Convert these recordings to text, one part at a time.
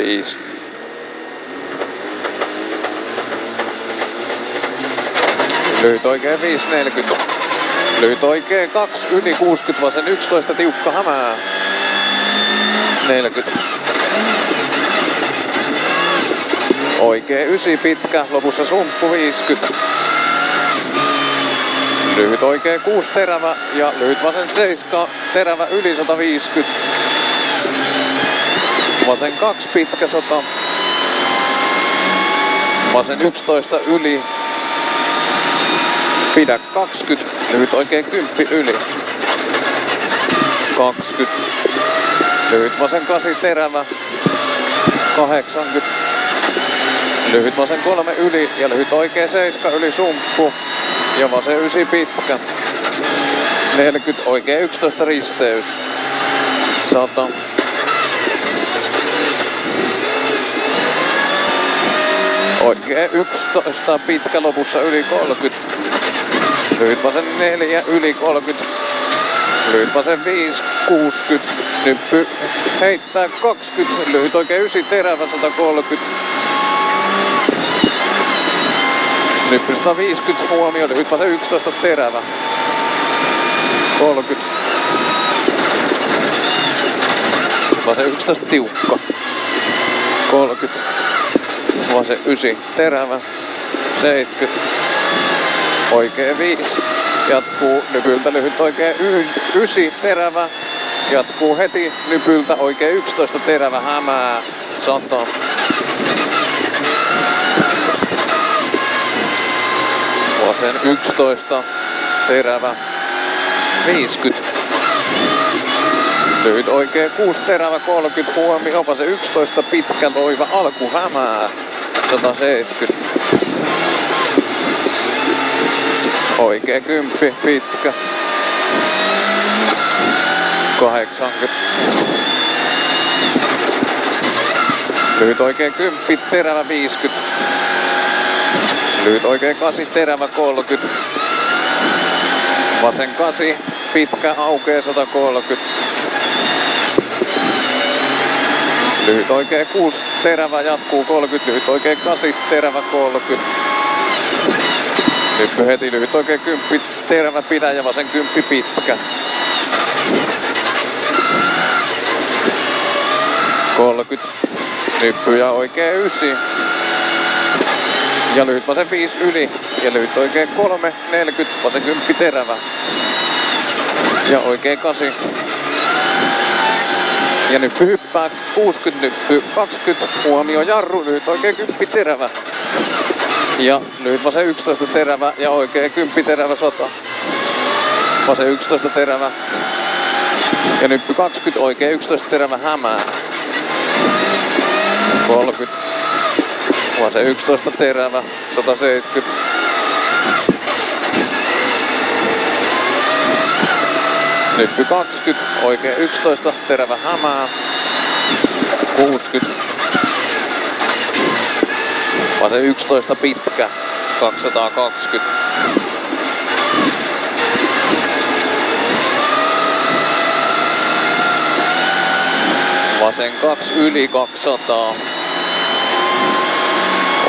5. Lyhyt oikee 5.40. Lyhyt oikee 2 yli 60, vasen 11, tiukka hämää. 40. Oikee 9 pitkä, lopussa sumppu 50. Lyhyt oikee 6 terävä ja lyhyt vasen 7, terävä yli 150. Vasen 2 pitkä 100. Vasen 11 yli. Pidä 20, lyhyt oikee 10 yli. 20. Lyhyt vasen 8 terävä. 80. Lyhyt vasen 3 yli ja lyhyt oikee 7 yli sumppu. Ja vasen 9 pitkä. 40, oikee 11 risteys. 100. Oikee 11 pitkä, lopussa yli 30. Lyhyt vasen 4 yli 30. Lyhyt vasen 5, 60. Nyppy heittää 20. Lyhyt oikee 9 terävä 130. Nyppy 150 huomio. Lyhyt vasen 11 terävä 30. Vasen 11 tiukka 30. Vasen 9 terävä 70. Oikee 5. Jatkuu nypyltä lyhyt oikee 9 terävä. Jatkuu heti nypyltä oikee 11 terävä hämää 100. Vasen 11 terävä 50. Lyhyt oikee 6 terävä 30 huomio. Vasen 11 pitkä loiva alku hämää 170. Oikee 10 pitkä 80. Lyhyt oikee 10 terävä 50. Lyhyt oikee 8 terävä 30. Vasen 8 pitkä aukeaa 130. Lyhyt oikee 6 terävä jatkuu 30. Lyhyt oikee 8 terävä 30. Nyppy heti lyhyt oikee 10 terävä pidä ja vasen 10 pitkä. 30. Nyppy ja oikee 9. Ja lyhyt vasen 5 yli. Ja lyhyt oikee 3, 40. Vasen 10 terävä. Ja oikee 8. Ja nyppy hyppää 60, nyppy 20. Huomio jarru, lyhyt oikee 10 terävä. Ja lyhyt vasen 11 terävä ja oikee 10 terävä 100. Vasen 11 terävä. Ja nyppy 20, oikee 11 terävä hämää. 30. Vasen 11 terävä 170. Nyppy 20, oikee 11 terävä hämää. 60. Vasen 11 pitkä 220. Vasen 2 yli 200.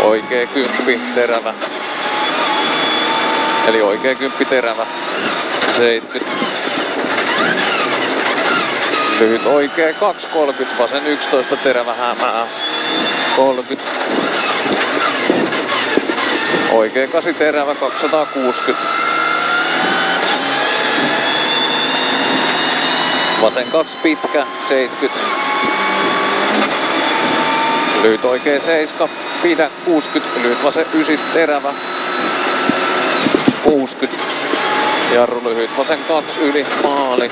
Oikee 10 terävä. Eli oikee 10 terävä 70. Lyhyt oikee 230, vasen 11 terävä hämää 30. Oikee 8 terävä 260. Vasen 2 pitkä 70. Lyhyt oikee 7, pidä 60. Lyhyt vasen 9 terävä 60. Jarru lyhyt vasen 2 yli maali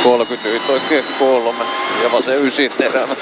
30. Lyhyt oikee 3 ja vasen 9 terävä